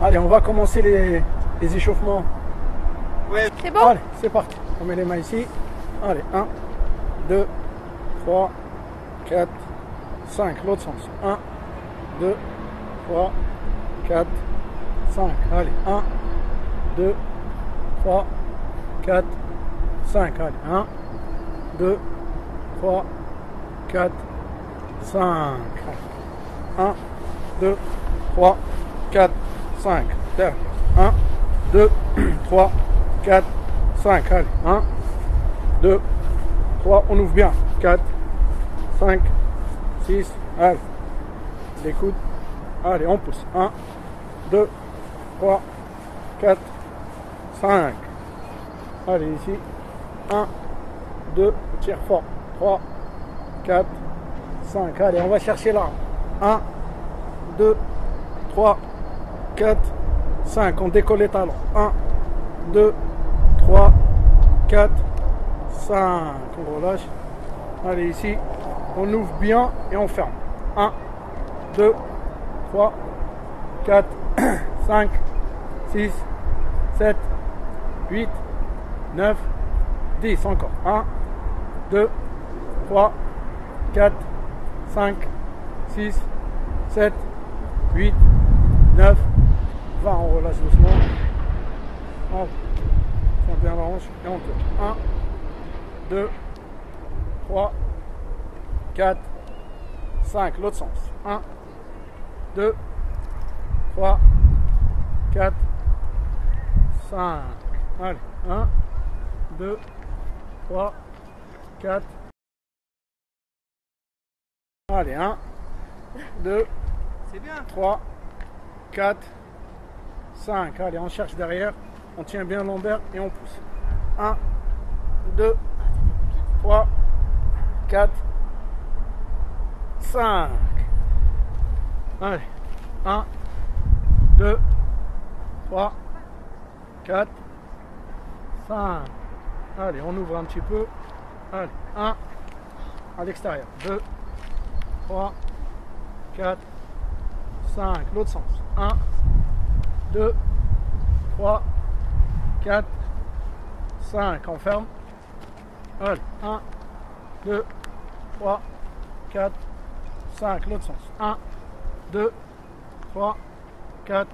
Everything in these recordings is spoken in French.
Allez, on va commencer les échauffements. Ouais. C'est bon? Allez, c'est parti. On met les mains ici. Allez, 1, 2, 3, 4, 5. L'autre sens. 1, 2, 3, 4, 5. Allez, 1, 2, 3, 4, 5. Allez, 1, 2, 3, 4, 5. 1, 2, 3, 4, 5. Derrière. 1, 2, 3, 4, 5. Allez, 1, 2, 3. On ouvre bien. 4, 5, 6. Allez. Les coudes. Allez, on pousse. 1, 2, 3, 4, 5. Allez, ici. 1, 2. Tire fort. 3, 4, 5. Allez, on va chercher l'arme. 1, 2, 3, 4, 5. On décolle les talons. 1, 2, 3, 4, 5. On relâche. Allez, ici. On ouvre bien et on ferme. 1, 2, 3, 4, 5, 6, 7, 8, 9, 10. Encore. 1, 2, 3, 4, 5, 6, 7, 8, 9, 20. On relâche doucement. On tient bien la hanche et on tourne. 1, 2, 3, 4, 5. L'autre sens. 1, 2, 3, 4, 5. Allez. 1, 2, 3, 4. Allez, 1, 2, C'est bien. 3, 4, 5. Allez, on cherche derrière. On tient bien lombaire et on pousse. 1, 2, 3, 4, 5. Allez, 1, 2, 3, 4, 5. Allez, on ouvre un petit peu. Allez, 1 à l'extérieur. 2, 3, 4, 5. L'autre sens. 1, 2, 3, 4, 5. On ferme. Allez, 1, 2, 3, 4, 5. L'autre sens. 1, 2, 3, 4,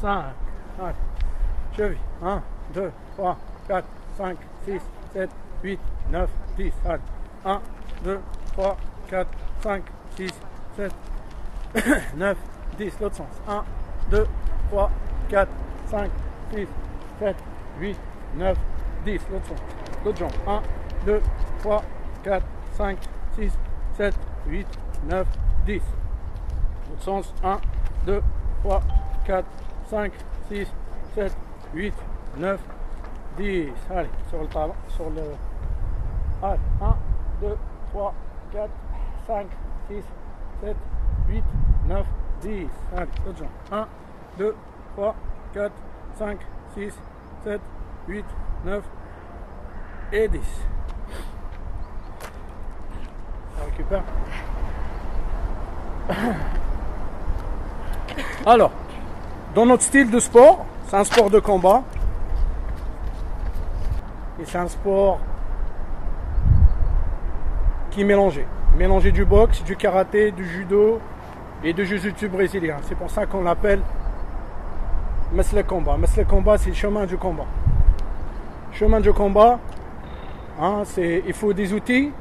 5. Allez, cheville. 1, 2, 3, 4, 5, 6, 7, 8, 9, 10. Allez, 1, 2, 3, 4, 5, 6, 7, 9, 10. L'autre sens. 1, 2, 3, 4, 5, 6, 7, 8, 9, 10. L'autre sens. L'autre jambe. 1, 2, 3, 4, 5, 6, 7, 8, 9, 10. L'autre sens. 1, 2, 3, 4, 5, 6, 7, 8, 9, 10. Allez, sur le talon, sur le... Allez, 1, 2, 3, 4, 5, 6, 7, 8, 9, 10. Allez, l'autre jambe. 1, 2, 3, 4, 5, 6, 7, 8, 9 et 10. On récupère. Alors, dans notre style de sport, c'est un sport de combat. Et c'est un sport qui est mélangé. Mélangé du boxe, du karaté, du judo et du jiu-jitsu brésilien. C'est pour ça qu'on l'appelle Mesle Combat. Mesle Combat, c'est le chemin du combat. Chemin du combat, hein, il faut des outils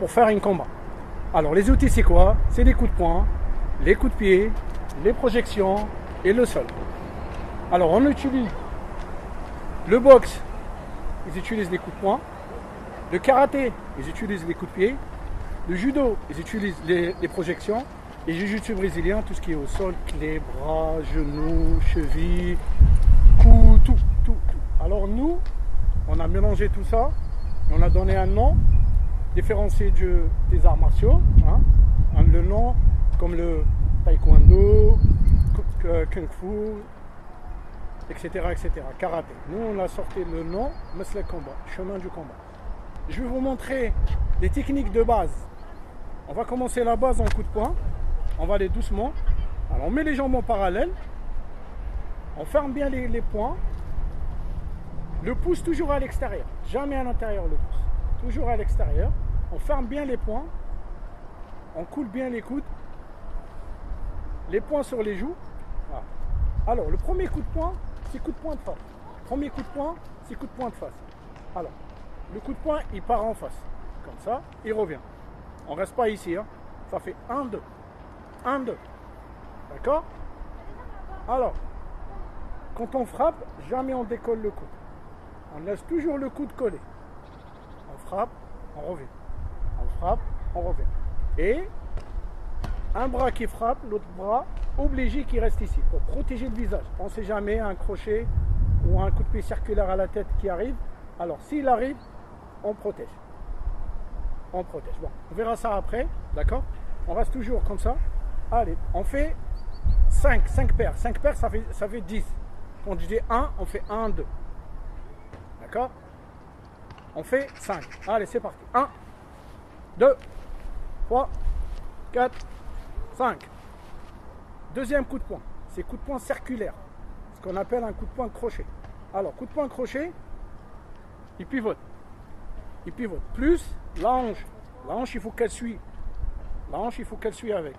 pour faire un combat. Alors les outils c'est quoi? C'est les coups de poing, les coups de pied, les projections et le sol. Alors on utilise le boxe, ils utilisent les coups de poing. Le karaté, ils utilisent les coups de pied. Le judo, ils utilisent les projections. Et le jiu-jitsu brésilien, tout ce qui est au sol, clés, bras, genoux, chevilles, cou, tout. Alors nous, on a mélangé tout ça et on a donné un nom différencié des arts martiaux. Hein. Le nom comme le taekwondo, kung fu, etc. Karaté. Nous, on a sorti le nom Mesle Combat, chemin du combat. Je vais vous montrer les techniques de base. On va commencer la base en coup de poing. On va aller doucement. Alors on met les jambes en parallèle. On ferme bien les poings. Le pouce toujours à l'extérieur. Jamais à l'intérieur le pouce. Toujours à l'extérieur. On ferme bien les poings. On coule bien les coudes. Les poings sur les joues. Voilà. Alors, le premier coup de poing, c'est coup de poing de face. Premier coup de poing, c'est coup de poing de face. Alors, le coup de poing, il part en face. Comme ça, il revient. On ne reste pas ici. Hein. Ça fait 1, 2. 1, 2. D'accord? Alors, quand on frappe, jamais on décolle le coude. On laisse toujours le coude collé. On frappe, on revient. On frappe, on revient. Et un bras qui frappe, l'autre bras obligé qui reste ici pour protéger le visage. On ne sait jamais un crochet ou un coup de pied circulaire à la tête qui arrive. Alors s'il arrive, on protège. On protège. Bon, on verra ça après, d'accord? On reste toujours comme ça. Allez, on fait 5 paires. 5 paires, ça fait 10. Quand je dis 1, on fait 1, 2. D'accord? On fait 5. Allez, c'est parti. 1, 2, 3, 4, 5. Deuxième coup de poing. C'est coup de poing circulaire. Ce qu'on appelle un coup de poing crochet. Alors, coup de poing crochet, il pivote. Il pivote. Plus la hanche. La hanche, il faut qu'elle suive. La hanche, il faut qu'elle suive avec.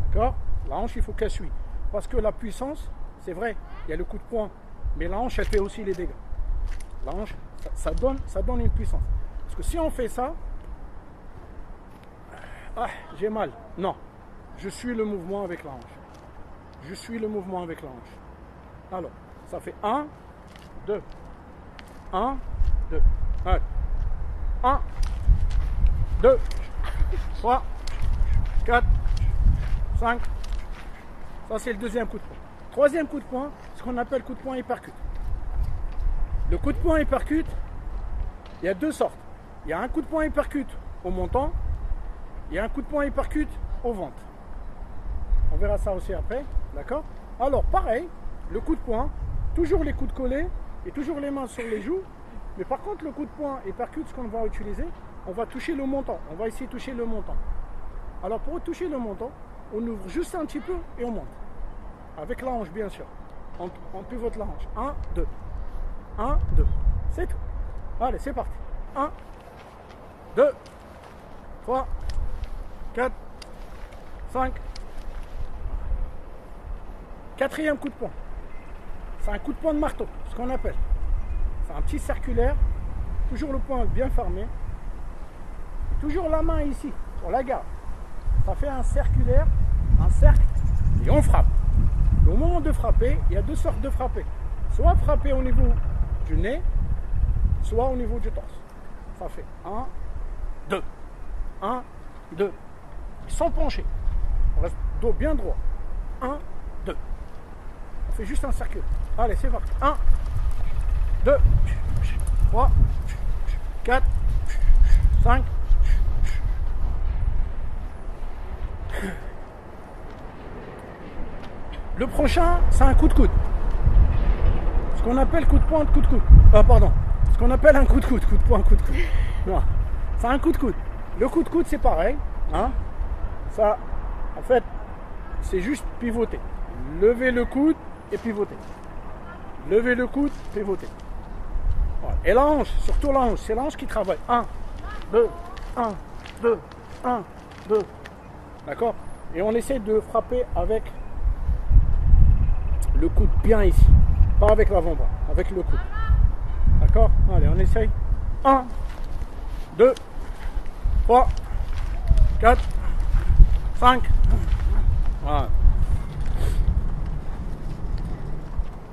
D'accord? La hanche, il faut qu'elle suive. Parce que la puissance, c'est vrai, il y a le coup de poing. Mais la hanche, elle fait aussi les dégâts. La hanche, ça donne une puissance. Parce que si on fait ça, ah, j'ai mal. Non. Je suis le mouvement avec la hanche. Je suis le mouvement avec la hanche. Alors, ça fait 1, 2. 1, 2. Allez. 1, 2, 3, 4, 5. Ça, c'est le deuxième coup de poing. Troisième coup de poing, ce qu'on appelle coup de poing hypercute. Le coup de poing hypercute, il y a deux sortes. Il y a un coup de poing hypercute au montant, il y a un coup de poing hypercute au ventre. On verra ça aussi après, d'accord? Alors, pareil, le coup de poing, toujours les coudes collés et toujours les mains sur les joues. Mais par contre, le coup de poing hypercute, ce qu'on va utiliser, on va toucher le montant. On va essayer de toucher le montant. Alors, pour toucher le montant, on ouvre juste un petit peu et on monte. Avec la hanche, bien sûr. On pivote la hanche. 1, 2. 1, 2. C'est tout. Allez, c'est parti. 1, 2, 3, 4, 5. Quatrième coup de poing. C'est un coup de poing de marteau, ce qu'on appelle. C'est un petit circulaire. Toujours le poing bien fermé. Et toujours la main ici, sur la garde. Ça fait un circulaire, un cercle, et on frappe. Et au moment de frapper, il y a deux sortes de frapper. Soit frapper au niveau du nez, soit au niveau du torse. Ça fait 1, 2. 1, 2. Sans pencher. On reste dos bien droit. 1, 2. On fait juste un cercle. Allez, c'est parti. 1, 2, 3, 4, 5. Le prochain, c'est un coup de coude. Ce qu'on appelle coup de poing, coup de coude. Pardon. Ce qu'on appelle un coup de coude. Coup de poing, coup de coude. Non. C'est un coup de coude. Le coup de coude, c'est pareil. Hein. Ça, en fait, c'est juste pivoter. Lever le coude et pivoter. Lever le coude, pivoter. Voilà. Et la hanche, surtout la hanche. C'est la hanche qui travaille. 1, 2, 1, 2, 1, 2. D'accord? Et on essaie de frapper avec le coude bien ici. Pas avec l'avant-bras, avec le coude. D'accord? Allez, on essaye. 1, 2, 3, 4, 5. Voilà.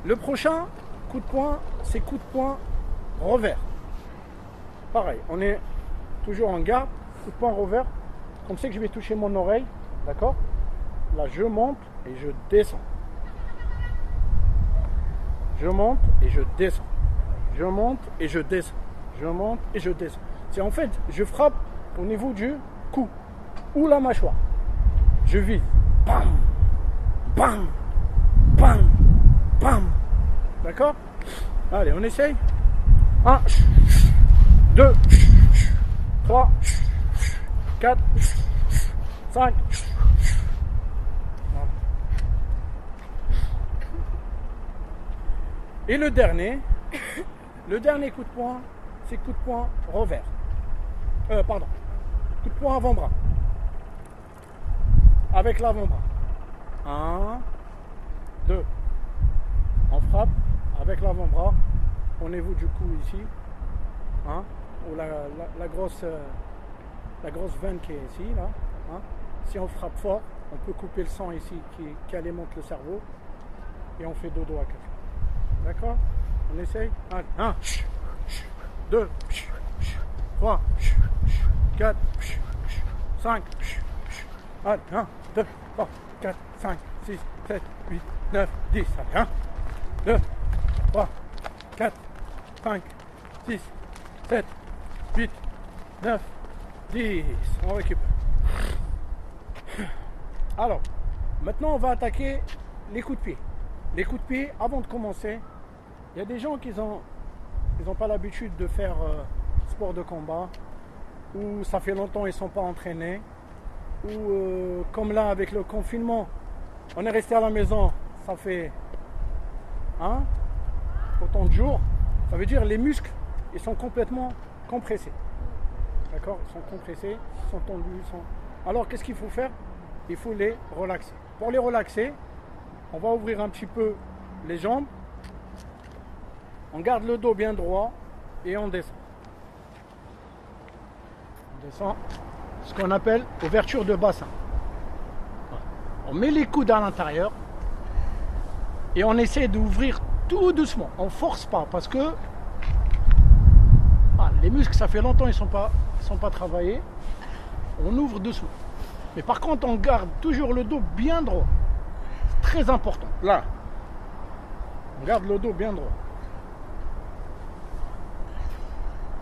Le prochain coup de poing, c'est coup de poing revers. Pareil, on est toujours en garde. Coup de poing revers. Comme c'est que je vais toucher mon oreille. D'accord? Là, je monte et je descends. Je monte et je descends. Je monte et je descends. Je monte et je descends. C'est en fait, je frappe au niveau du cou ou la mâchoire. Je vise. Bam, bam, bam, bam. D'accord? Allez, on essaye. 1, 2, 3, 4, 5. Et le dernier coup de poing, c'est coup de poing revers. Pardon. Coup de poing avant-bras. Avec l'avant-bras. 1, 2. On frappe avec l'avant-bras au niveau du cou ici. Hein, ou la grosse veine qui est ici. Là, hein. Si on frappe fort, on peut couper le sang ici qui alimente le cerveau. Et on fait dodo à 4. D'accord? On essaye? Allez. 1, 2, 3, 4, 5. Allez, 1, 2, 3, 4, 5, 6, 7, 8, 9, 10. Allez, 1, 2, 3, 4, 5, 6, 7, 8, 9, 10. On récupère. Alors, maintenant on va attaquer les coups de pied. Les coups de pied, avant de commencer, il y a des gens qui n'ont pas l'habitude de faire sport de combat, ou ça fait longtemps qu'ils ne sont pas entraînés, ou comme là avec le confinement, on est resté à la maison, ça fait autant de jours, ça veut dire les muscles, ils sont complètement compressés. D'accord? Ils sont compressés, ils sont tendus. Alors qu'est-ce qu'il faut faire? Il faut les relaxer. Pour les relaxer, on va ouvrir un petit peu les jambes, on garde le dos bien droit et on descend. On descend, ce qu'on appelle ouverture de bassin. On met les coudes à l'intérieur et on essaie d'ouvrir tout doucement. On ne force pas parce que les muscles, ça fait longtemps, ils sont pas travaillés. On ouvre doucement. Mais par contre, on garde toujours le dos bien droit. C'est très important. Là, on garde le dos bien droit.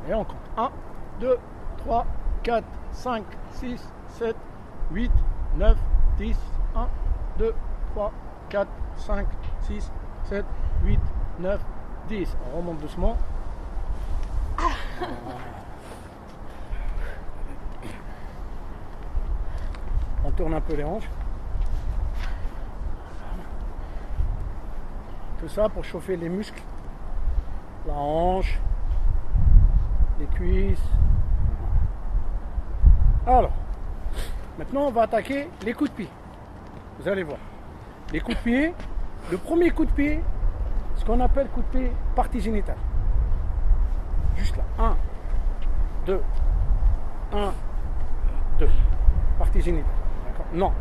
Et on compte. 1, 2, 3, 4, 5, 6, 7, 8, 9, 10. 1, 2, 3, 4, 5, 6, 7, 8, 9, 10. On remonte doucement. On tourne un peu les hanches. Tout ça pour chauffer les muscles. La hanche, les cuisses. Alors, maintenant on va attaquer les coups de pied. Vous allez voir. Les coups de pied, le premier coup de pied, ce qu'on appelle coup de pied partie génitale. Juste là. 1, 2, 1, 2. Partie génitale. D'accord? Non.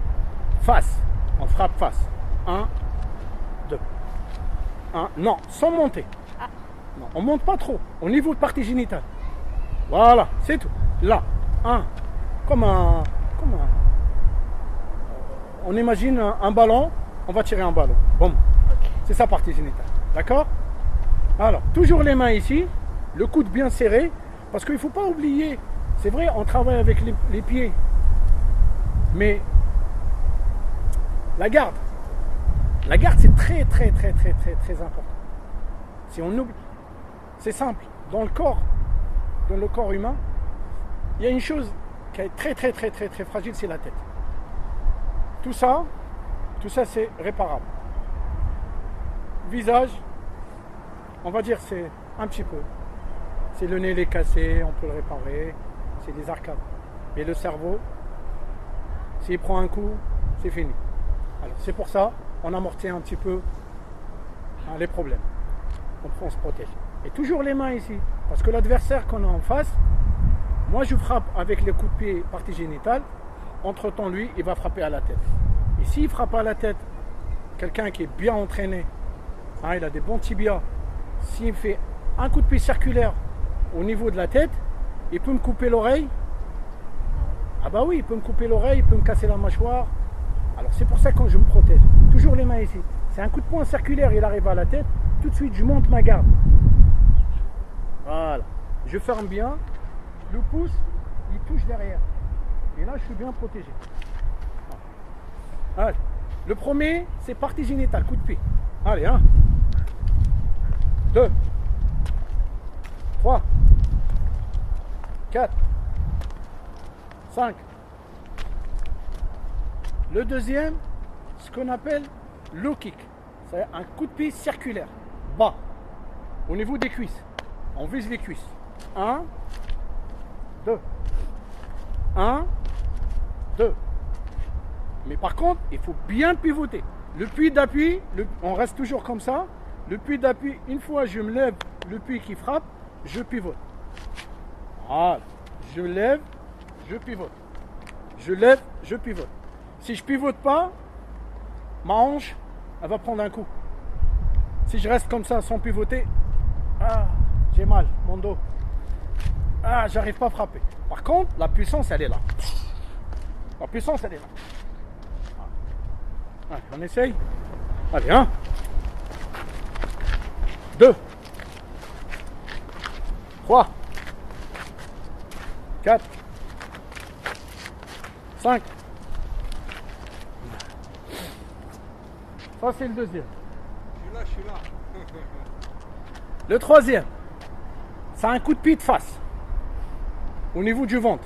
Face. On frappe face. 1, 2. 1. Non, sans monter. Non, on monte pas trop. Au niveau de partie génitale. Voilà, c'est tout. Là. 1. Comme un. On imagine un ballon. On va tirer un ballon. Bon. Okay. C'est ça partie génitale. D'accord? Alors, toujours les mains ici. Le coude bien serré, parce qu'il ne faut pas oublier, c'est vrai, on travaille avec les pieds, mais la garde c'est très important. Si on oublie, c'est simple, dans le corps humain, il y a une chose qui est très fragile, c'est la tête. Tout ça c'est réparable. Visage, on va dire c'est un petit peu. C'est le nez, il est cassé, on peut le réparer, c'est des arcades. Mais le cerveau, s'il prend un coup, c'est fini. Alors c'est pour ça, on amortit un petit peu les problèmes. On se protège. Et toujours les mains ici, parce que l'adversaire qu'on a en face, moi je frappe avec les coups de pied partie génitale, entre-temps lui, il va frapper à la tête. Et s'il frappe à la tête, quelqu'un qui est bien entraîné, il a des bons tibias, s'il fait un coup de pied circulaire au niveau de la tête, il peut me couper l'oreille. Ah bah oui, il peut me couper l'oreille, il peut me casser la mâchoire. Alors c'est pour ça que je me protège. Toujours les mains ici. C'est un coup de poing circulaire, il arrive à la tête, tout de suite je monte ma garde. Voilà. Je ferme bien, le pouce, il touche derrière. Et là je suis bien protégé. Allez. Le premier, c'est partie génitale, coup de pied. Allez, 1, 2, 3, 4, 5. Le deuxième, ce qu'on appelle low kick. C'est un coup de pied circulaire. Bas. au niveau des cuisses. On vise les cuisses. 1, 2. 1, 2. Mais par contre, il faut bien pivoter. Le puits d'appui, on reste toujours comme ça. Le puits d'appui, une fois je me lève, le puits qui frappe, je pivote. Voilà. Je lève, je pivote. Je lève, je pivote. Si je pivote pas, ma hanche, elle va prendre un coup. Si je reste comme ça sans pivoter, j'ai mal, mon dos. J'arrive pas à frapper. Par contre, la puissance, elle est là. La puissance, elle est là. Allez, on essaye. Allez, 1, 2, 3, 4, 5. Ça, c'est le deuxième. Je suis là. Le troisième, c'est un coup de pied de face. Au niveau du ventre.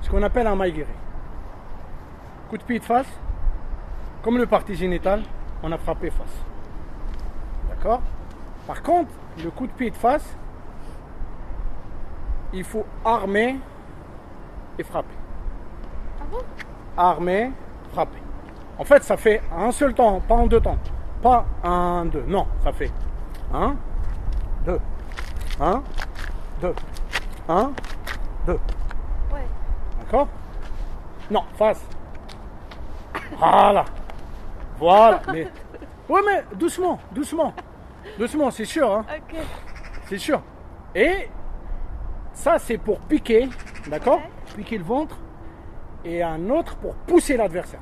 Ce qu'on appelle un maïguéré. Coup de pied de face. Comme le partie génitale, on a frappé face. D'accord? Par contre, le coup de pied de face, il faut armer et frapper. Ah bon? Armer, frapper. En fait, ça fait un seul temps, pas en deux temps. Pas 1, 2. Non, ça fait 1, 2. 1, 2. 1, 2. Ouais. D'accord? Non, face. Voilà. Voilà. Mais... Ouais, mais doucement, doucement. Doucement, c'est sûr. Hein? Ok. C'est sûr. Et ça, c'est pour piquer. D'accord? Ouais. Piquer le ventre. Et un autre pour pousser l'adversaire.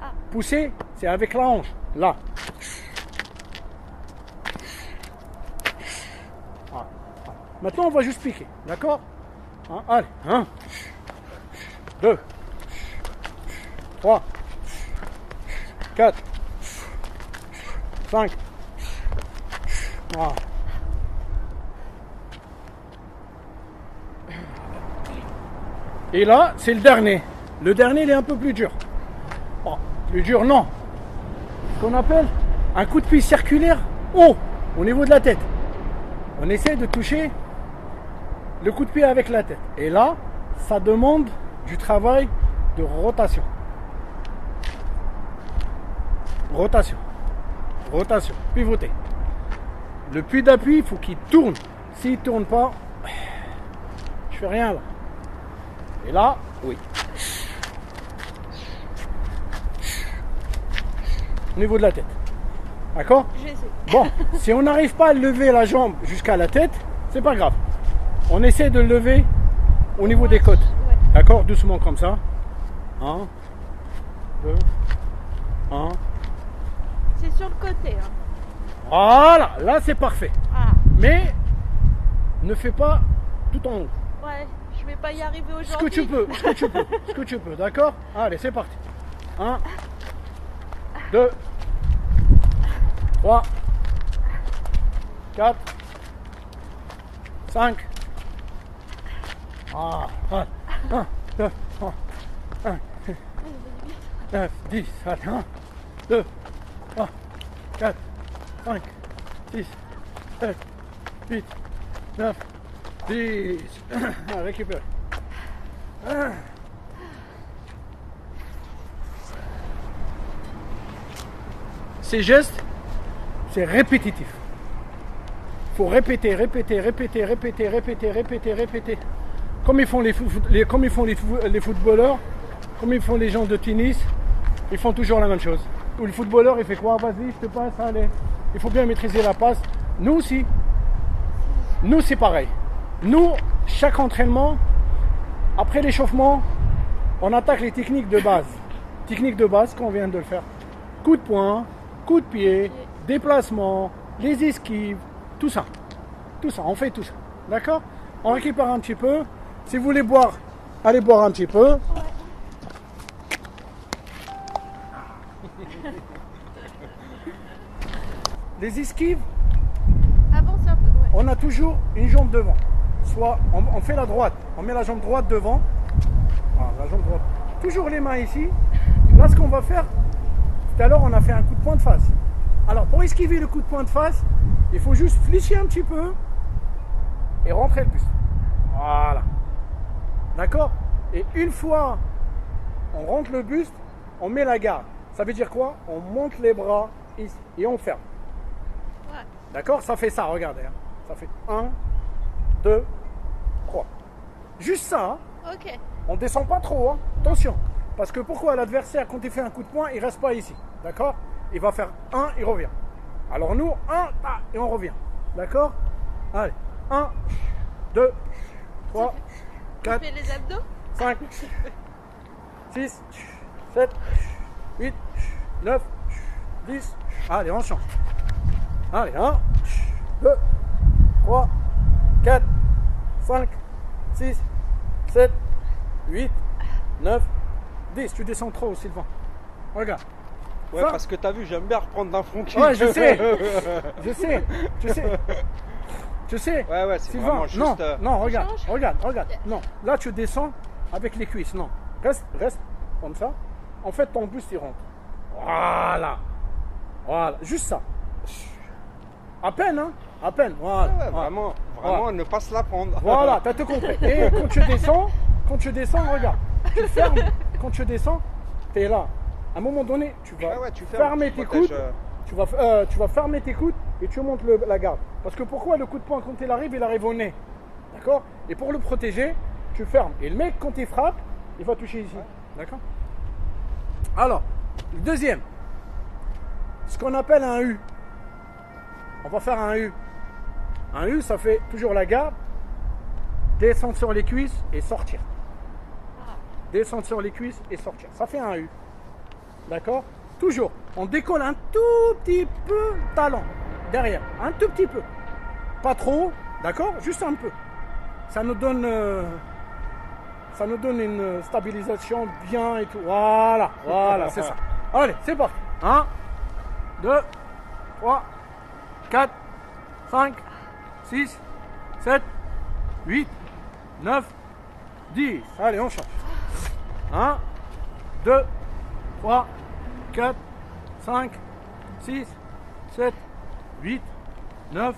Ah. Pousser, c'est avec la hanche. Là. Voilà. Maintenant, on va juste piquer. D'accord? Allez. 1, 2, 3, 4, 5. Voilà. Et là, c'est le dernier. Le dernier, il est un peu plus dur. Bon, plus dur, non. Ce qu'on appelle un coup de pied circulaire haut, au niveau de la tête. On essaie de toucher le coup de pied avec la tête. Et là, ça demande du travail de rotation. Rotation. Rotation. Pivoter. Le puits d'appui, il faut qu'il tourne. S'il ne tourne pas, je fais rien là. Et là, oui. Au niveau de la tête. D'accord? J'essaie. Bon, si on n'arrive pas à lever la jambe jusqu'à la tête, c'est pas grave. On essaie de le lever au niveau des côtes. Ouais. D'accord? Doucement comme ça. 1, 2, 1. C'est sur le côté. Hein. Voilà, là c'est parfait. Ah. Mais ne fais pas tout en haut. Ouais, je vais pas y arriver aujourd'hui. Ce que tu peux, ce que tu peux, ce que tu peux, d'accord? Allez, c'est parti. 1, 2, 3, 4, 5. 1, 2, 3, 1, 9, 10, allez, 1, 2, 3, 4, 5, 6, 7, 8, 9, 10. Récupère. Ces gestes, c'est répétitif. Il faut répéter, répéter, répéter, répéter, répéter, répéter, répéter. Comme ils font les footballeurs, comme ils font les gens de tennis, ils font toujours la même chose. Ou le footballeur, il fait quoi? Vas-y, je te passe, allez. Il faut bien maîtriser la passe. Nous aussi. Nous, c'est pareil. Nous, chaque entraînement, après l'échauffement, on attaque les techniques de base. Techniques de base qu'on vient de le faire. Coup de poing, coup de pied, déplacement, les esquives, tout ça. Tout ça, on fait tout ça. D'accord? On récupère un petit peu. Si vous voulez boire, allez boire un petit peu. Les esquives, Avance un peu. Ouais. on a toujours une jambe devant. Soit on fait la droite, on met la jambe droite devant. Voilà, la jambe droite. Toujours les mains ici. Là, ce qu'on va faire, tout à l'heure, on a fait un coup de poing de face. Alors, pour esquiver le coup de poing de face, il faut juste fléchir un petit peu et rentrer le buste. Voilà. D'accord? Et une fois on rentre le buste, on met la garde. Ça veut dire quoi? On monte les bras ici et on ferme. Ouais. D'accord? Ça fait ça, regardez. Hein. Ça fait 1, 2, 3. Juste ça. Hein. Ok. On descend pas trop. Hein. Attention. Parce que pourquoi l'adversaire, quand il fait un coup de poing, il reste pas ici. D'accord? Il va faire 1, il revient. Alors nous, 1, et on revient. D'accord? Allez. 1, 2, 3, 4, Tu fais les abdos? 5, 6, 7, 8, 9, 10. Allez, on change. Allez, 1, 2, 3, 4, 5, 6, 7, 8, 9, 10. Tu descends trop, Sylvain. Regarde. Ouais, Ça. parce que t'as vu, j'aime bien reprendre d'un front kick. Ouais, je sais. Je sais. Tu sais. Tu sais. Ouais, ouais, c'est Sylvain, vraiment juste. non, regarde, change. regarde. Non, là tu descends avec les cuisses. Non, reste comme ça. En fait, ton buste il rentre. Voilà. Juste ça. À peine, hein. À peine. Voilà. Ouais, vraiment, Voilà. ne pas se la prendre. Voilà, t'as tout compris. Et quand tu descends, regarde. Tu fermes. Quand tu descends, t'es là. À un moment donné, tu vas Tu fermes, fermer tu tes protèges, coudes. Tu vas fermer tes coudes et tu montes la garde. Parce que pourquoi le coup de poing, quand il arrive au nez. D'accord? Et pour le protéger, tu fermes. Et le mec, quand il frappe, il va toucher ici. D'accord? Alors, le deuxième. Ce qu'on appelle un U. On va faire un U. Un U, ça fait toujours la garde. Descendre sur les cuisses et sortir. Descendre sur les cuisses et sortir. Ça fait un U. D'accord? Toujours. On décolle un tout petit peu le talon. Derrière. Un tout petit peu. Pas trop. D'accord? Juste un peu. Ça nous donne une stabilisation bien et tout. Voilà. Voilà, c'est ça. Allez, c'est parti. 1, 2, 3, 4, 5, 6, 7, 8, 9, 10. Allez, on change. 1, 2, 3, 4, 5, 6, 7, 8, 9,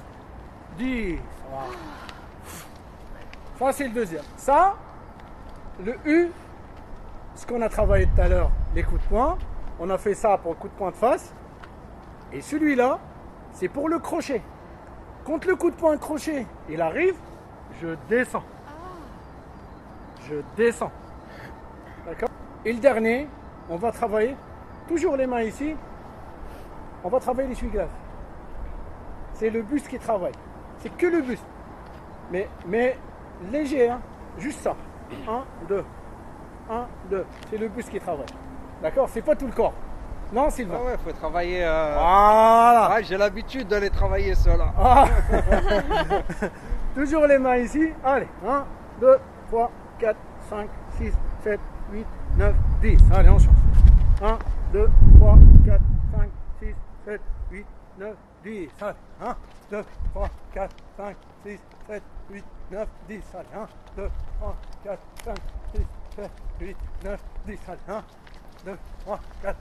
10. Voilà. Ça, c'est le deuxième. Ça, le U, ce qu'on a travaillé tout à l'heure, les coups de poing. On a fait ça pour le coup de poing de face. Et celui-là, c'est pour le crochet. Quand le coup de poing crochet, il arrive, je descends. Je descends. D'accord? Et le dernier, on va travailler, toujours les mains ici, on va travailler l'essuie-glace. C'est le buste qui travaille. C'est que le buste. Mais léger, hein? Juste ça. 1, 2. 1, 2. C'est le buste qui travaille. D'accord? C'est pas tout le corps. Non, Sylvain? Ouais, faut travailler. Voilà. Ouais, j'ai l'habitude d'aller travailler cela. Ah. Toujours les mains ici. Allez. 1, 2, 3, 4, 5, 6, 7, 8, 9, 10. Allez, on change. 1, 2, 3, 4, 5, 6, 7, 8, 9, 10. Allez. 1, 2, 3, 4, 5, 6, 7, 8, 9, 10. Allez. 1, 2, 3, 4, 5, 6, 7, 8, 9, 10. Allez. 1, 2, 3, 4,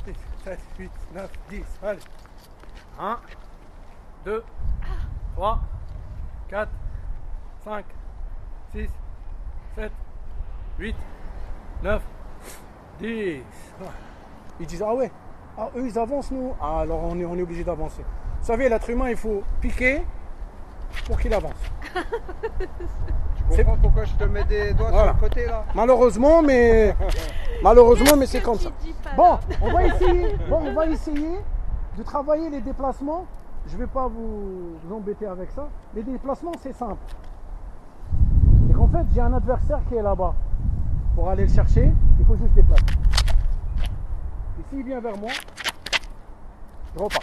6, 7, 8, 9, 10. Allez. 1, 2, 3, 4, 5, 6, 7, 8, 9, 10. Ils disent, ah ouais, ah, eux ils avancent, nous. Ah, alors on est obligé d'avancer. Vous savez, l'être humain, il faut piquer pour qu'il avance. Tu comprends pourquoi je te mets des doigts Voilà. sur le côté là? Malheureusement, mais c'est comme ça. Bon, on va essayer de travailler les déplacements. Je ne vais pas vous embêter avec ça. Les déplacements, c'est simple. Et qu'en fait, j'ai un adversaire qui est là-bas. Pour aller le chercher, il faut juste déplacer. Et s'il vient vers moi, je repars.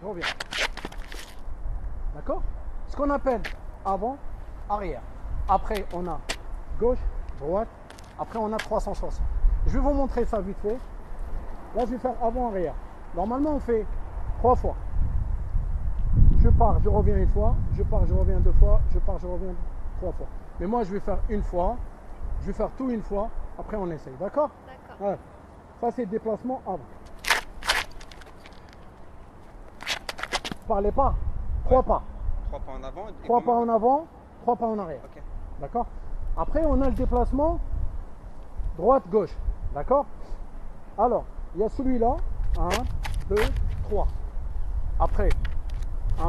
Je reviens. D'accord? Ce qu'on appelle avant, arrière. Après, on a gauche, droite. Après, on a 360. Je vais vous montrer ça vite fait. Là, je vais faire avant, arrière. Normalement, on fait 3 fois. Je pars, je reviens une fois. Je pars, je reviens 2 fois. Je pars, je reviens 3 fois. Mais moi, je vais faire une fois. Je vais faire tout une fois. Après, on essaye. D'accord? D'accord. Ouais. Ça, c'est le déplacement avant. Parlez pas. 3 pas. 3 pas en avant. 3 pas en avant, 3 pas en arrière. Ok. D'accord? Après, on a le déplacement droite-gauche. D'accord? Alors, il y a celui-là. 1, 2, 3. Après, 1,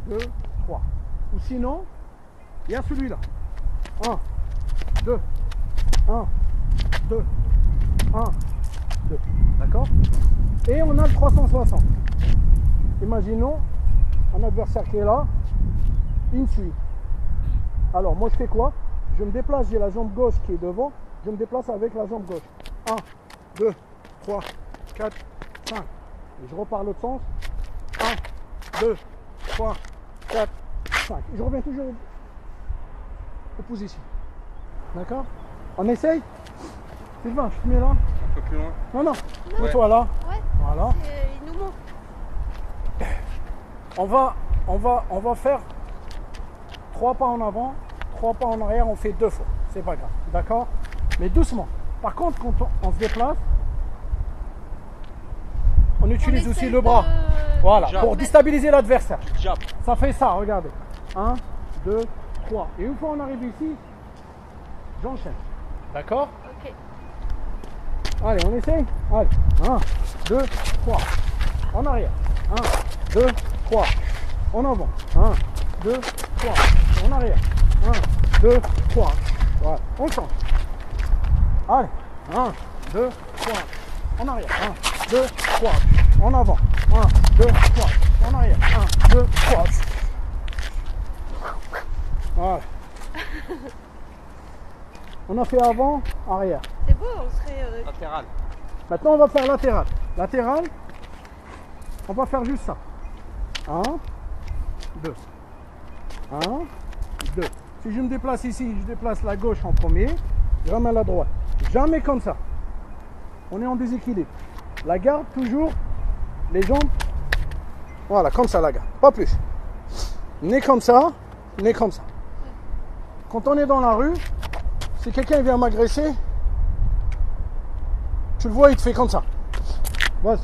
2, 3. Ou sinon, il y a celui-là. 1, 2, 1, 2, 1, 2. D'accord? Et on a le 360. Imaginons un adversaire qui est là, il me suit. Alors moi je fais quoi? Je me déplace, j'ai la jambe gauche qui est devant, je me déplace avec la jambe gauche. 1, 2, 3, 4, 5. Et je repars l'autre sens. 1, 2, 3, 4, 5. Et je reviens toujours aux positions. D'accord? On essaye? Sylvain, je te mets là. Un peu plus loin. Non, non. Ouais. Mets-toi là. Ouais. Voilà. Il nous manque. On va faire 3 pas en avant, 3 pas en arrière, on fait 2 fois. C'est pas grave. D'accord? Mais doucement. Par contre, quand on se déplace, on utilise aussi le bras. Voilà, Jab. pour déstabiliser l'adversaire. Jab. Ça fait ça, regardez. 1, 2, 3. Et une fois on arrive ici, j'enchaîne. D'accord? Ok. Allez, on essaye. Allez. 1, 2, 3. En arrière. 1, 2, 3. En avant. 1, 2, 3. En arrière. 1, 2, 3. Voilà. On change. Allez. 1, 2, 3. En arrière. 1, 2, 3. En avant. 1, 2, 3. En arrière. 1, 2, 3. Voilà. On a fait avant, arrière. C'est beau, on serait. Latéral. Maintenant, on va faire latéral. Latéral, on va faire juste ça. 1, 2. 1, 2. Si je me déplace ici, je déplace la gauche en premier, je ramène la droite. Jamais comme ça. On est en déséquilibre. La garde, toujours, les jambes. Voilà, comme ça la garde. Pas plus. Nez comme ça, nez comme ça. Quand on est dans la rue, si quelqu'un vient m'agresser, tu le vois, il te fait comme ça. Vas-y.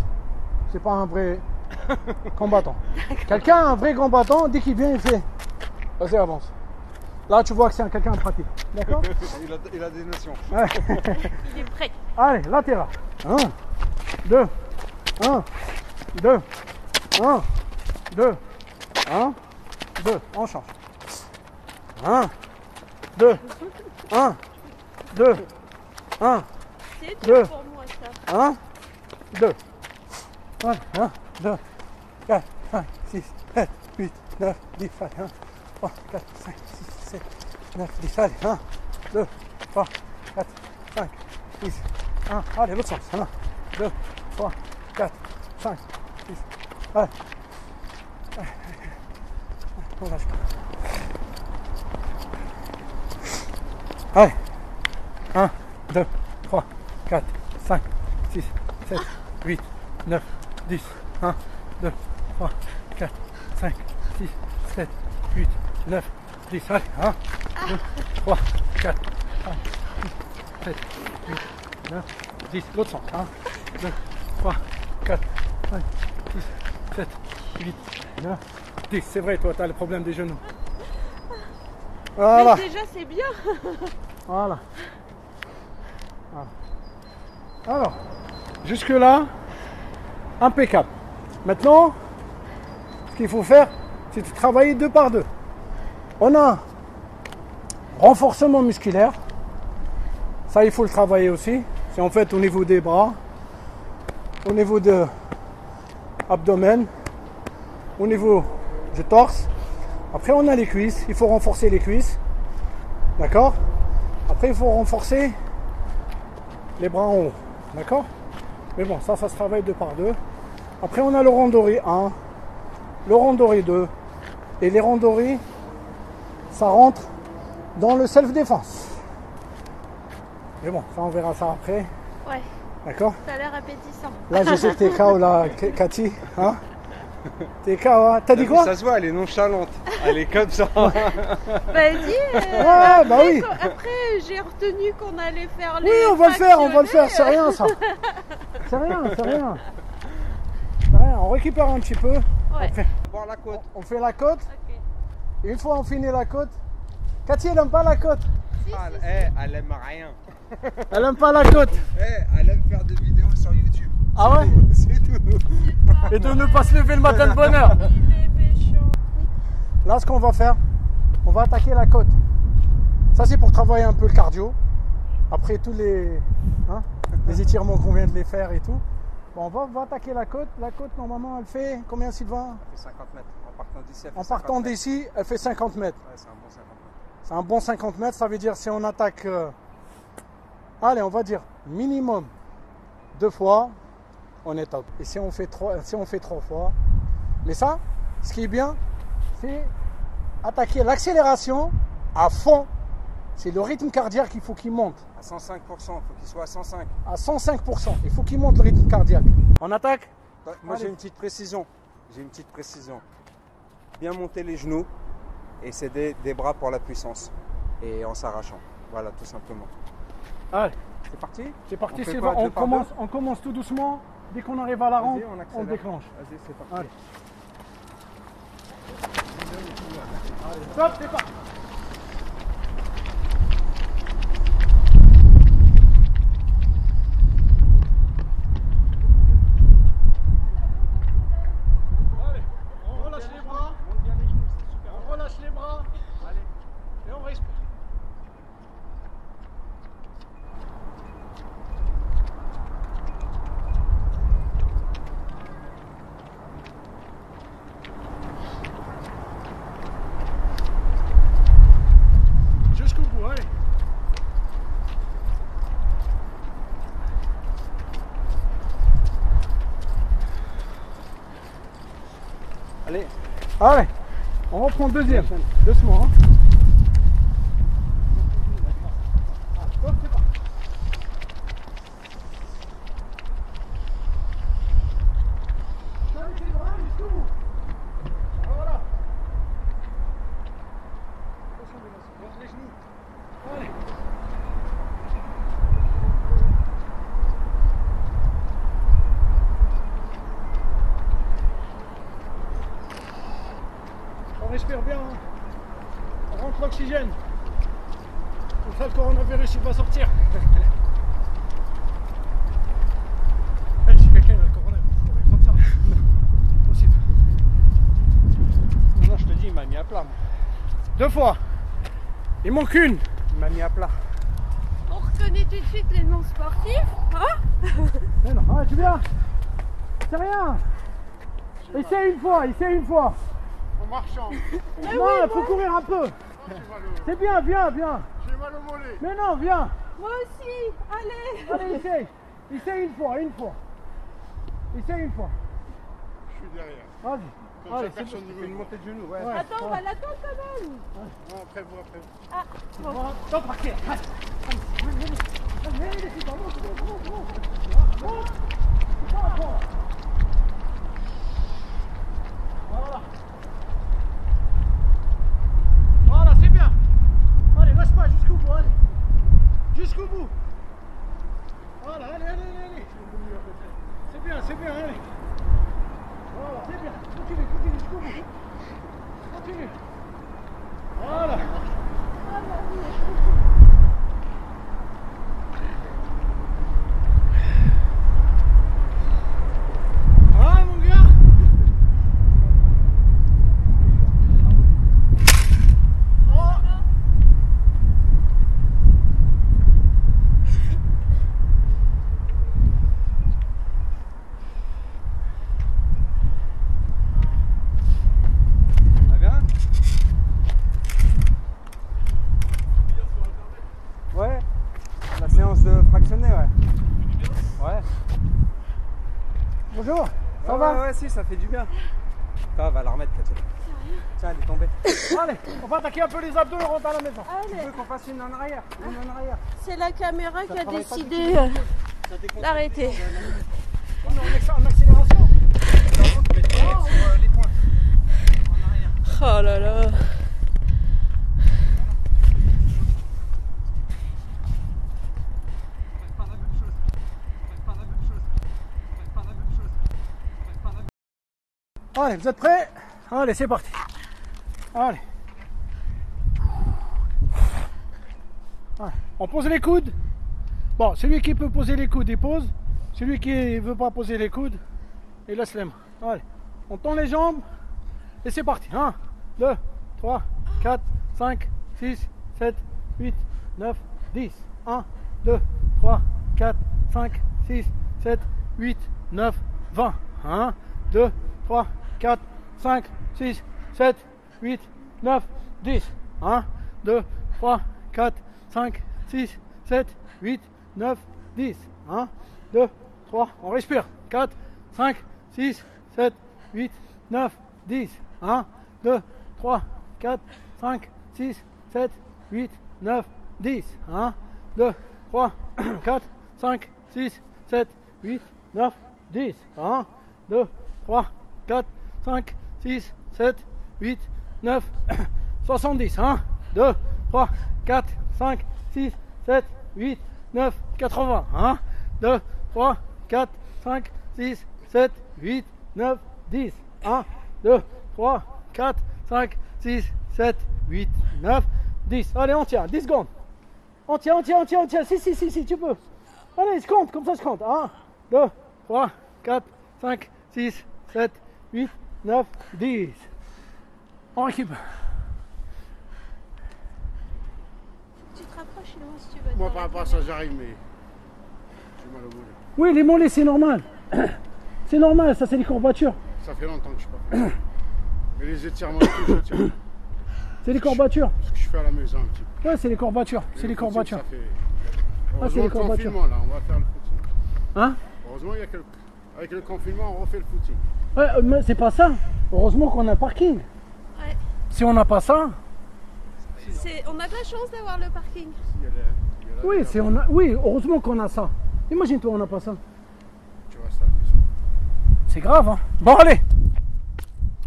C'est pas un vrai combattant. Quelqu'un, un vrai combattant, dès qu'il vient, il fait. Vas-y, avance. Là, tu vois que c'est quelqu'un de pratique. D'accord? Il a des notions. Ouais. Il est prêt. Allez, latéral. 1, 2, 1, 2, 1, 2, 1, 2. On change. 1, 2, 1, 2, 1, C'est Deux. tout pour moi ça. 1, 2. Voilà, 1, 2, 4, 5, 6, 7, 8, 9, 10, allez, 1, 3, 4, 5, 6, 7, 9, 10, allez, 1, 2, 3, 4, 5, 6, 1, allez, l'autre sens, 1, 2, 3, 4, 5, 6, allez. On lâche pas. Allez, 1, 2, 3, 4, 5, 6, 7, 8, 9, 10, 1, 2, 3, 4, 5, 6, 7, 8, 9, 10, allez, 1, 2, 3, 4, 5, 6, 7, 8, 9, 10, l'autre sens, 1, 2, 3, 4, 5, 6, 7, 8, 9, 10, c'est vrai, toi, tu as le problème des genoux. Voilà. Mais déjà, c'est bien. Voilà. Alors, jusque-là, impeccable. Maintenant, ce qu'il faut faire, c'est de travailler 2 par 2. On a renforcement musculaire. Ça, il faut le travailler aussi. C'est en fait au niveau des bras, au niveau de l'abdomen, au niveau du torse. Après, on a les cuisses. Il faut renforcer les cuisses. D'accord? Après, il faut renforcer les bras en haut. D'accord? Mais bon, ça se travaille 2 par 2. Après, on a le randori 1, le randori 2. Et les randori, ça rentre dans le self-défense. Mais bon, ça, on verra ça après. Ouais, D'accord? ça a l'air appétissant. Là, je sais que t'es KO, là, Cathy. Hein? T'es KO, hein? T'as dit quoi? Ça se voit, elle est nonchalante. Elle est comme ça. Bah dis, Ouais, bah oui. Après, j'ai retenu qu'on allait faire les. Oui, on va le faire, on va le faire. C'est fractionnés. rien, ça. C'est rien, c'est rien. C'est rien. On récupère un petit peu. Ouais. Après. voir la côte. On fait la côte. Ok. Et une fois on finit la côte, Cathy elle aime pas la côte. Si, Ah, si, elle aime rien. Elle aime pas la côte. Elle aime faire des vidéos sur YouTube. Ah ouais? C'est tout. Et de ne pas se lever le matin de bonne heure. Il est méchant. Là ce qu'on va faire, on va attaquer la côte. Ça c'est pour travailler un peu le cardio. Après tous les étirements qu'on vient de les faire et tout. Bon, on va attaquer la côte. La côte normalement elle fait combien, Sylvain? Elle fait 50 mètres. En partant d'ici, elle fait En partant 50 mètres. d'ici, elle fait 50 mètres. Ouais, c'est un bon 50 mètres. C'est un bon 50 mètres, ça veut dire si on attaque, allez, on va dire minimum 2 fois, on est top. Et si on fait 3 fois, mais ça, ce qui est bien, c'est attaquer l'accélération à fond. C'est le rythme cardiaque qu'il faut qu'il monte. À 105%, il faut qu'il soit à 105. À 105%, il faut qu'il monte le rythme cardiaque. On attaque? Moi Allez. j'ai une petite précision. Bien monter les genoux et c'est des bras pour la puissance. Et en s'arrachant. Voilà, tout simplement. Allez, C'est parti? c'est parti On fait Sylvain, quoi, deux par deux on commence tout doucement. Dès qu'on arrive à la rampe, Vas-y, on accélère. déclenche. Vas-y, c'est parti. Allez. Stop, c'est parti. Allez, on relâche les bras, Monte bien les genoux, c'est super. on relâche les bras Allez. et on respire. Jusqu'au bout, allez. Allez. Allez, on reprend le deuxième. Doucement. Hein. Ah, stop, c'est parti. Allez, les bras jusqu'au bout. Voilà. Monte les genoux. Allez. On respire bien, hein. On rentre l'oxygène. Comme ça le coronavirus il va sortir. Hey, si quelqu'un a le coronavirus, il faudrait comme ça. Non, possible. Non, je te dis, il m'a mis à plat. 2 fois. Il manque une. Il m'a mis à plat. On reconnaît tout de suite les noms sportifs. Hein? Mais non, ah, tu viens. C'est rien. Essaye une fois, essaye une fois. En marchant, Non, il faut courir un peu. C'est bien, viens, viens. j'ai mal au mollet. Mais non, viens. Moi aussi. Allez. Allez, essaye. Essaye une fois, Essaye une fois. Je suis derrière. Vas-y. Comme Allez, ça, personne ne Une veut. montée de genoux, ouais. Ouais. Attends, on va l'attendre quand même. Non, après vous, après vous. Ah, bon. Voilà. Stop, parquet. Allez, c'est pas bon, c'est bon. Voilà. Voilà, c'est bien. Allez, lâche pas jusqu'au bout, allez. Jusqu'au bout. Voilà, allez. C'est bien, allez. Voilà, c'est bien. Continue jusqu'au bout. Continue. Voilà. Ah, mon gars. Ça vient? Ouais. La séance de fractionné, ouais. Ouais. Bonjour. Ça Ouais, va? ouais, si, ça fait du bien. Ça va la remettre, Cathy. Tiens, elle est tombée. Allez, on va attaquer un peu les abdos et on rentre à la maison. Tu veux Allez. qu'on fasse une en arrière? Une en arrière. C'est la caméra qui a travaille pas décidé Ça déconcentre. d'arrêter. On est en accélération. Les points. En arrière. Oh là là. On reste pas la même chose. On reste pas la même chose. On reste pas la même chose. On reste pas la même chose. Allez, vous êtes prêts? Allez, c'est parti. Allez. Allez. On pose les coudes. Bon, celui qui peut poser les coudes, il pose. Celui qui ne veut pas poser les coudes, il laisse les mains. Allez. On tend les jambes. Et c'est parti. 1, 2, 3, 4, 5, 6, 7, 8, 9, 10. 1, 2, 3, 4, 5, 6, 7, 8, 9, 20. 1, 2, 3, 4, 5, 6, 7, 8, 9, 10. 1, 2, 3, 4, 5, 6, 7, 8, 9, 10. 1, 2, 3, on respire. 4, 5, 6, 7, 8, 9, 10. 1, 2, 3, 4, 5, 6, 7, 8, 9, 10. 1, 2, 3, 4, 5, 6, 7, 8, 9, 10. 1, 2, 3, 4, 5, 6, 7, 8, 9, 70. 1, 2, 3, 4, 5, 6, 7, 8, 9, 80. 1, 2, 3, 4, 5, 6, 7, 8, 9, 10. 1, 2, 3, 4, 5, 6, 7, 8, 9, 10. Allez, on tient, 10 secondes. On tient. Si, tu peux. Allez, je compte, comme ça je compte. 1, 2, 3, 4, 5, 6, 7, 8, 9, 10. On récupère. Tu te rapproches loin si tu veux. Moi, par rapport à ça, j'arrive, mais j'ai mal au mollet. Oui, les mollets, c'est normal. C'est normal, ça, c'est les courbatures. Ça fait longtemps que je ne suis pas fait. Mais les étirements, je tiens. C'est les courbatures. Ce que je fais à la maison un petit peu. Ouais, c'est les courbatures. Et C'est le les footing, courbatures. ça fait... c'est Heureusement, les le courbatures. confinement, là, on va faire le footing. Hein? Heureusement, avec le confinement, on refait le footing. Ouais, mais c'est pas ça. Heureusement qu'on a un parking. Ouais. Si on n'a pas ça, On a de la chance d'avoir le parking. Il y a la- oui, oui, heureusement qu'on a ça. Imagine-toi, on n'a pas ça. Tu restes à la maison. C'est grave, hein. Bon, allez.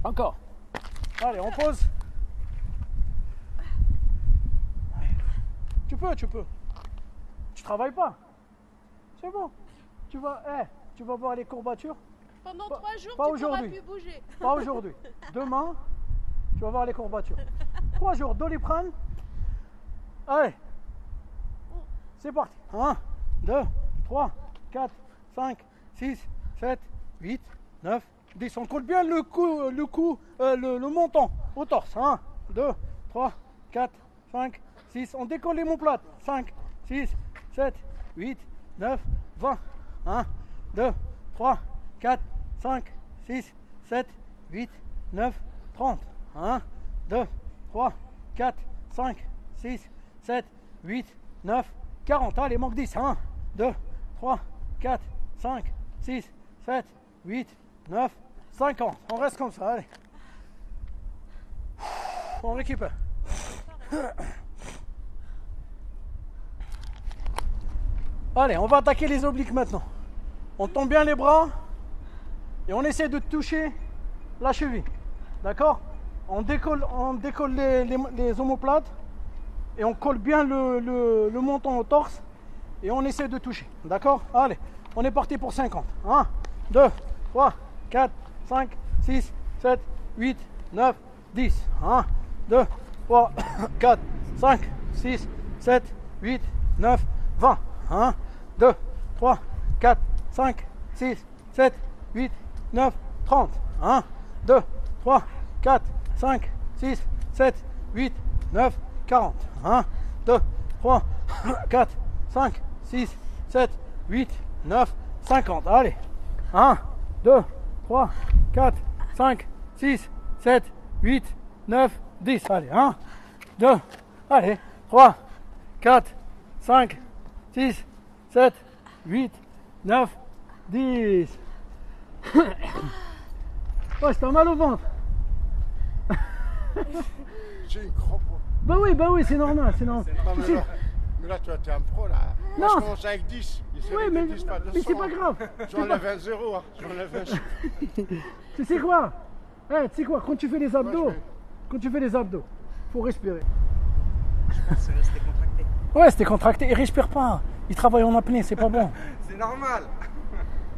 Encore. Allez, on pose. Tu peux. Tu travailles pas. C'est bon. Tu vas voir les courbatures. Pendant Pas- 3 jours, pas tu pourras aujourd'hui. plus bouger. Pas aujourd'hui. Demain, tu vas voir les courbatures. 3 jours, Doliprane. Allez. C'est parti. 1, 2, 3, 4, 5, 6, 7, 8, 9, 10. On colle bien le montant au torse. 1, 2, 3, 4, 5, 6. On décolle les omoplates. 5, 6, 7, 8, 9, 20. 1, 2, 3, 4, 5, 6, 7, 8, 9, 30. 1, 2, 3, 4, 5, 6, 7, 8, 9, 40. Allez, manque 10. 1, 2, 3, 4, 5, 6, 7, 8, 9, 50. On reste comme ça, allez. On récupère. Allez, on va attaquer les obliques maintenant. On tend bien les bras et on essaie de toucher la cheville. D'accord? On décolle les omoplates et on colle bien le menton au torse et on essaie de toucher. D'accord? Allez, on est parti pour 50. 1, 2, 3, 4, 5, 6, 7, 8, 9, 10. 1, 2, 3, 4, 5, 6, 7, 8, 9, 20. 1, 2, 3, 4, 5, 6, 7, 8, 9, 30. 1, 2, 3, 4, 5, 6, 7, 8, 9, 40. 1, 2, 3, 4, 5, 6, 7, 8, 9, 50. Allez. 1, 2, 3, 4, 5, 6, 7, 8, 9, 10. Allez. 1, 2, allez. 3, 4, 5, 6, 7, 8, 9, 10. Ouais, c'est mal au ventre. J'ai une crampe. Bah oui, c'est normal, c'est normal. Non, Tu mais, sais- là, mais là, toi, t'es un pro, là. Non, Moi, je c'est- commence avec 10. Oui, mais c'est pas grave. J'enlève un 0. Hein. J'enlève un chiffre. Tu sais quoi? Tu sais quoi? Quand tu fais les abdos, Ouais, faut respirer. C'est resté contracté. Ouais, c'était contracté. Il respire pas. Il travaille en apnée, c'est pas bon. C'est normal.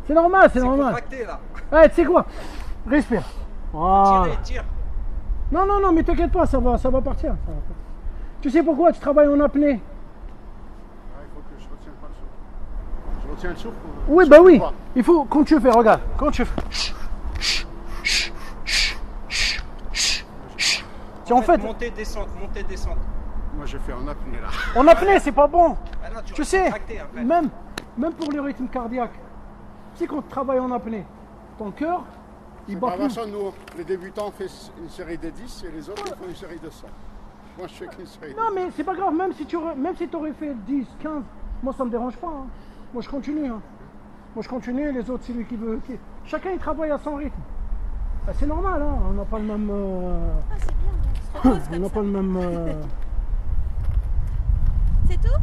C'est normal, c'est C'est normal. contracté là. Tu sais quoi? Respire. Voilà. Tire. Non, non, non, mais t'inquiète pas, ça va partir. Ça va partir. Tu sais pourquoi tu travailles en apnée? Ah, il faut que je retienne pas le souffle. Je retiens le souffle. Oui, bah oui. Il faut, quand tu fais, regarde, quand tu fais. En fait, montée, descente, montée, descente. Moi, je fais en apnée là. En apnée, c'est pas bon. Ah non, tu sais, même pour le rythme cardiaque, tu sais, quand tu travailles en apnée, ton cœur, il bat plus. Nous, les débutants, on fait une série de 10 et les autres, ils font une série de 100. Moi, je fais qu'une série de 10. Non, mais c'est pas grave, même si tu aurais fait 10, 15, moi, ça me dérange pas. Hein. Moi, je continue. Hein. Moi, je continue, les autres, c'est lui qui veut. Chacun, il travaille à son rythme. Bah, c'est normal, hein. On n'a pas le même... Ah, c'est bien, on n'a pas le même... C'est tout?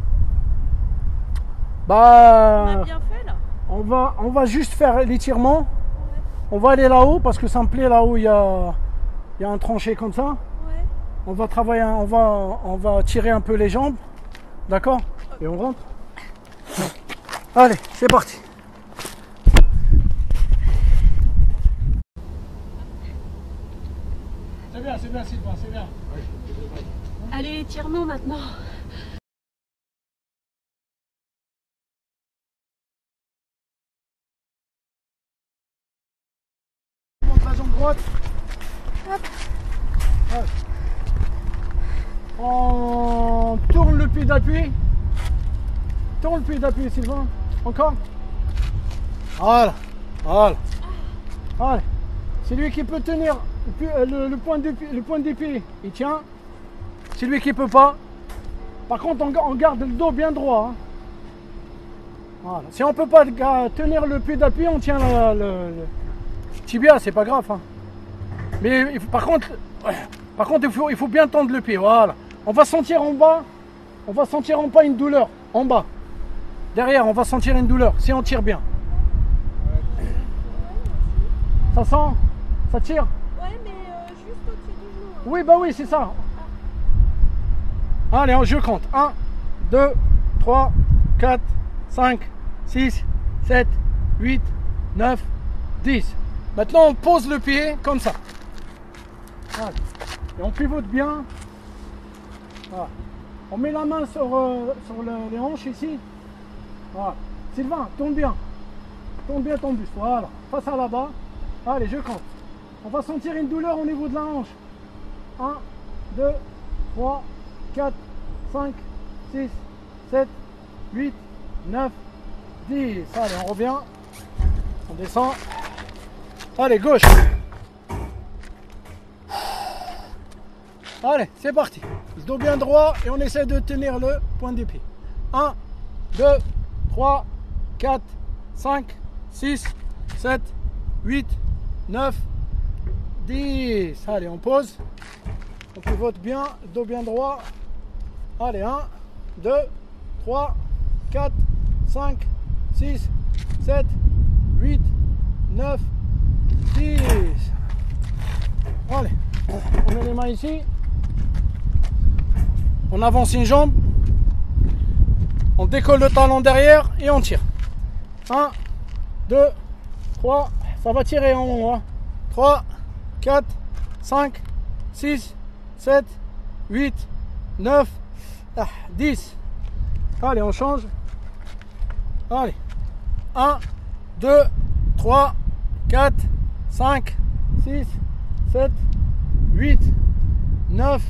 Bah... On a bien fait, là. On va juste faire l'étirement. Ouais. On va aller là-haut, parce que ça me plaît, là-haut, il y a un tranché comme ça. Ouais. On va travailler, on va tirer un peu les jambes. D'accord? Et on rentre. Allez, c'est parti. C'est bien, Sylvain, c'est bien. Allez, étirement maintenant. On monte la jambe droite. Hop. Hop. On tourne le pied d'appui. Tourne le pied d'appui, Sylvain. Encore. Voilà. Voilà. Allez. C'est lui qui peut tenir le point du pied, il tient. C'est lui qui peut pas. Par contre, on garde le dos bien droit. Hein. Voilà. Si on peut pas tenir le pied d'appui, on tient le tibia, c'est pas grave. Hein. Mais par contre, il faut bien tendre le pied. Voilà. On va sentir en bas. On va sentir en bas une douleur. En bas. Derrière, on va sentir une douleur si on tire bien. Ça sent? Ça tire? Ouais, mais juste au-dessus du genou. Hein. Oui, bah oui, c'est ça. Allez, je compte. 1, 2, 3, 4, 5, 6, 7, 8, 9, 10. Maintenant, on pose le pied comme ça. Voilà. Et on pivote bien. Voilà. On met la main sur les hanches ici. Voilà. Sylvain, tourne bien. Tourne bien ton buste. Voilà. Face à là-bas. Allez, je compte. On va sentir une douleur au niveau de la hanche. 1, 2, 3, 4, 5, 6, 7, 8, 9, 10. Allez, on revient. On descend. Allez, gauche. Allez, c'est parti. Le dos bien droit et on essaie de tenir le point du pied. 1, 2, 3, 4, 5, 6, 7, 8, 9, 10. Allez, on pose. On pivote bien, dos bien droit. Allez, 1, 2, 3, 4, 5, 6, 7, 8, 9, 10. Allez, on met les mains ici. On avance une jambe. On décolle le talon derrière et on tire. 1, 2, 3. Ça va tirer en haut. Hein. 3, 4, 5, 6, 7, 8, 9, 10. Allez, on change. Allez. 1, 2, 3, 4, 5, 6, 7, 8, 9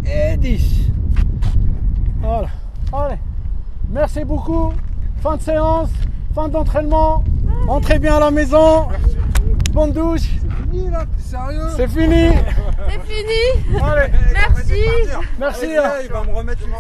et 10. Voilà. Allez. Merci beaucoup. Fin de séance. Fin d'entraînement. Entrez bien à la maison. Merci. Bonne douche. C'est fini là, t'es sérieux? C'est fini. C'est fini. Allez. Merci. Merci. Il va me remettre une